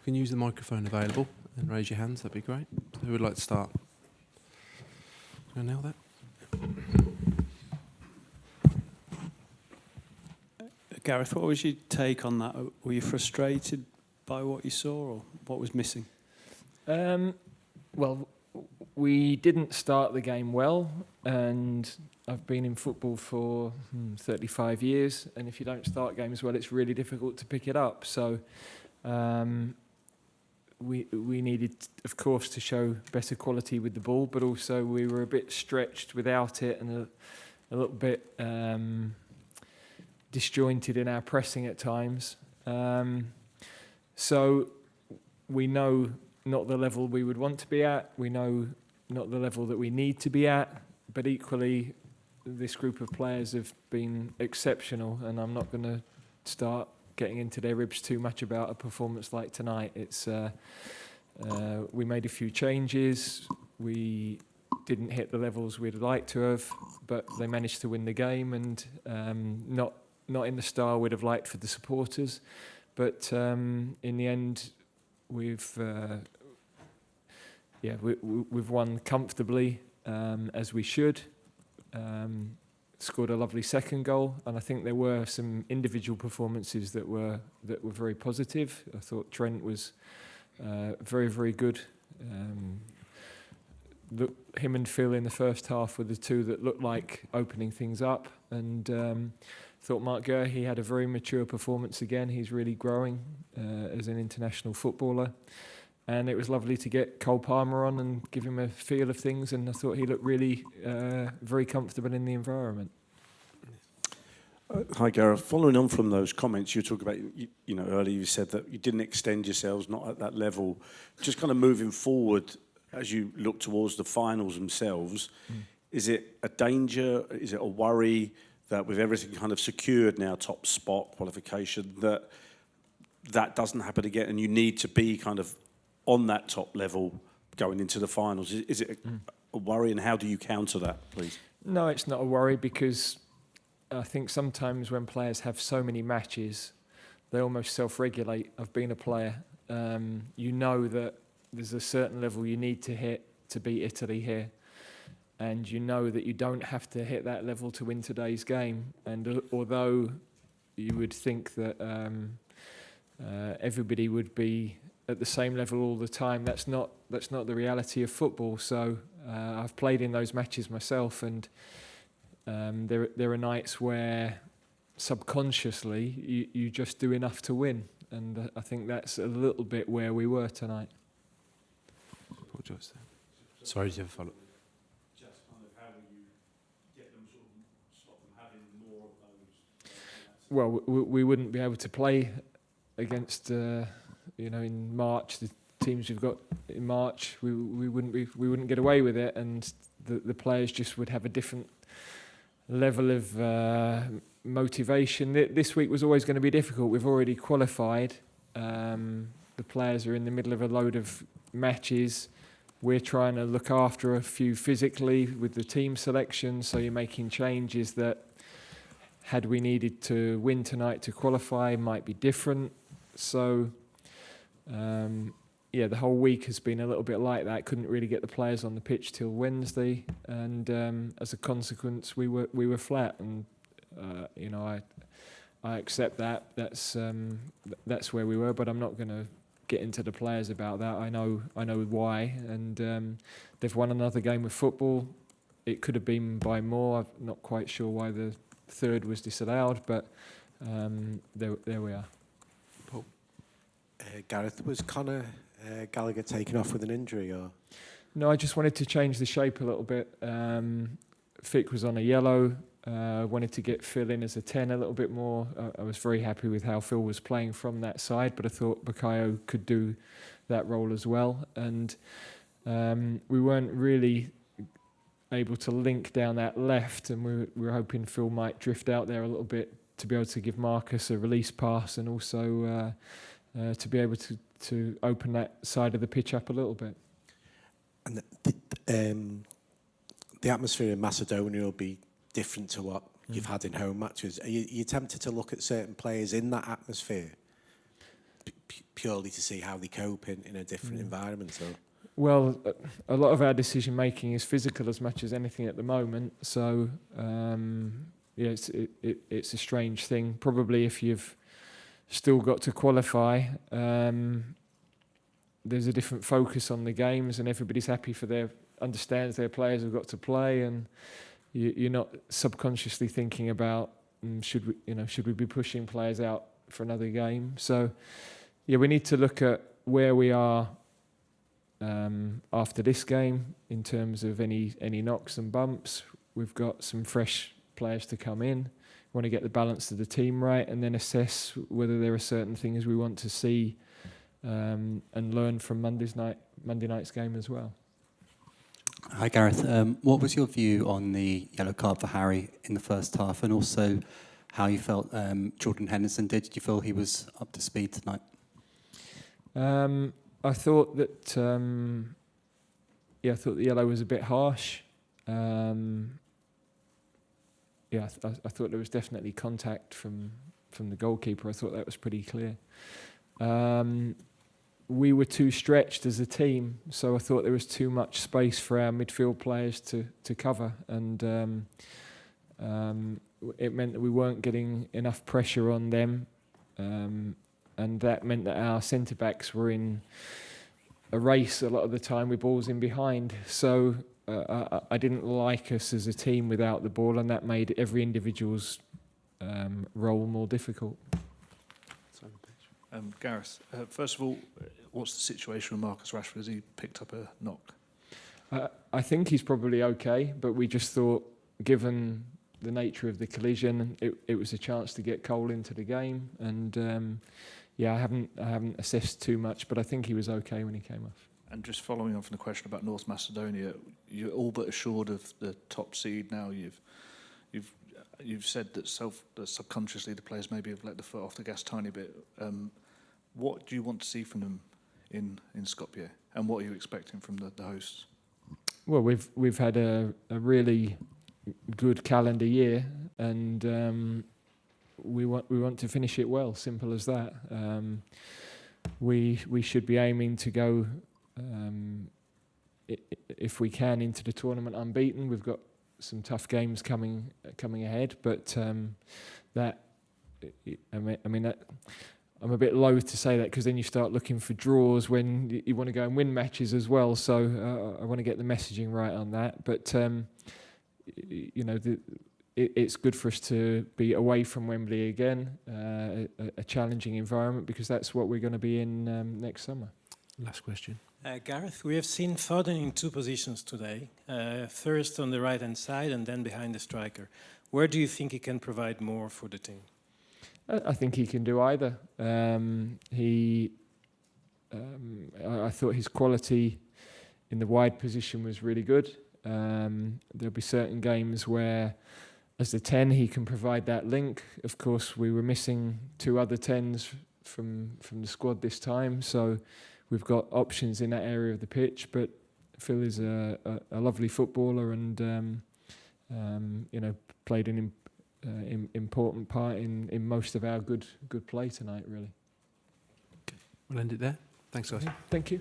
you can use the microphone available and raise your hands, that'd be great. So who would like to start? Can I nail that? Gareth, what was your take on that? Were you frustrated by what you saw, or what was missing? Well, we didn't start the game well, and I've been in football for 35 years, and if you don't start games well, it's really difficult to pick it up. So we needed, of course, to show better quality with the ball, but also we were a bit stretched without it and a little bit disjointed in our pressing at times. So we know not the level we would want to be at. We know not the level that we need to be at. But equally, this group of players have been exceptional, and I'm not going to start getting into their ribs too much about a performance like tonight. It's we made a few changes. We didn't hit the levels we'd like to have, but they managed to win the game, and not in the style we'd have liked for the supporters. But in the end, we've won comfortably, as we should. Scored a lovely second goal, and I think there were some individual performances that were very positive. I thought Trent was very, very good. Him and Phil in the first half were the two that looked like opening things up, and thought Mark Gurr, he had a very mature performance again. He's really growing as an international footballer. And it was lovely to get Cole Palmer on and give him a feel of things. And I thought he looked really very comfortable in the environment. Hi, Gareth. Following on from those comments, you talk about, earlier you said that you didn't extend yourselves, not at that level. Just kind of moving forward as you look towards the finals themselves, is it a danger? Is it a worry that with everything kind of secured now, top spot qualification, that doesn't happen again, and you need to be kind of on that top level going into the finals? Is it a worry, and how do you counter that, please? No, it's not a worry, because I think sometimes when players have so many matches, they almost self-regulate. I've been a player. You know that there's a certain level you need to hit to beat Italy here. And you know that you don't have to hit that level to win today's game. And although you would think that everybody would be at the same level all the time, that's not the reality of football. So I've played in those matches myself, and there are nights where subconsciously you just do enough to win, and I think that's a little bit where we were tonight. Sorry, did you have a follow-up? Just kind of how will you get them, sort of stop them having more of those? Well, we wouldn't be able to play against in March, the teams we've got in March. We wouldn't get away with it, and the players just would have a different level of motivation. This week was always going to be difficult. We've already qualified. The players are in the middle of a load of matches. We're trying to look after a few physically with the team selection, so you're making changes that, had we needed to win tonight to qualify, might be different. So, the whole week has been a little bit like that. Couldn't really get the players on the pitch till Wednesday, and as a consequence, we were flat. And I accept that. That's where we were, but I'm not going to get into the players about that. I know why, and they've won another game of football. It could have been by more. I'm not quite sure why the third was disallowed, but there we are. Paul. Gareth, was Conor Gallagher taken off with an injury, or? No, I just wanted to change the shape a little bit. Fick was on a yellow. Wanted to get Phil in as a 10 a little bit more. I was very happy with how Phil was playing from that side, but I thought Bukayo could do that role as well. And we weren't really able to link down that left, and we were hoping Phil might drift out there a little bit to be able to give Marcus a release pass, and also to be able to open that side of the pitch up a little bit. And the atmosphere in Macedonia will be different to what you've had in home matches. Are you tempted to look at certain players in that atmosphere purely to see how they cope in a different environment? Or? Well, a lot of our decision making is physical as much as anything at the moment. So yeah, it's a strange thing. Probably if you've still got to qualify, there's a different focus on the games, and everybody's happy understands their players have got to play, and you're not subconsciously thinking about should we be pushing players out for another game. So yeah, we need to look at where we are after this game in terms of any knocks and bumps. We've got some fresh players to come in. We want to get the balance of the team right, and then assess whether there are certain things we want to see and learn from Monday night's game as well. Hi Gareth, what was your view on the yellow card for Harry in the first half, and also how you felt Jordan Henderson did? Did you feel he was up to speed tonight? I thought that I thought the yellow was a bit harsh. I thought there was definitely contact from the goalkeeper. I thought that was pretty clear. We were too stretched as a team, so I thought there was too much space for our midfield players to cover, and it meant that we weren't getting enough pressure on them, and that meant that our centre-backs were in a race a lot of the time with balls in behind. So I didn't like us as a team without the ball, and that made every individual's role more difficult. Gareth, first of all, what's the situation with Marcus Rashford? Has he picked up a knock? I think he's probably okay, but we just thought, given the nature of the collision, it was a chance to get Cole into the game, and I haven't assessed too much, but I think he was okay when he came off. And just following on from the question about North Macedonia, you're all but assured of the top seed now. You've said that subconsciously the players maybe have let the foot off the gas a tiny bit. What do you want to see from them in Skopje, and what are you expecting from the hosts? Well, we've had a really good calendar year, and we want to finish it well. Simple as that. We should be aiming to go, if we can, into the tournament unbeaten. We've got some tough games coming ahead, but I'm a bit loath to say that, because then you start looking for draws when you want to go and win matches as well. So I want to get the messaging right on that. But it's good for us to be away from Wembley again, a challenging environment, because that's what we're going to be in next summer. Last question. Gareth, we have seen Foden in two positions today, first on the right-hand side and then behind the striker. Where do you think he can provide more for the team? I think he can do either. I thought his quality in the wide position was really good. There'll be certain games where, as the 10, he can provide that link. Of course, we were missing two other 10s from the squad this time, so we've got options in that area of the pitch. But Phil is a lovely footballer, and played an important part in most of our good play tonight, really. We'll end it there. Thanks, guys. Thank you.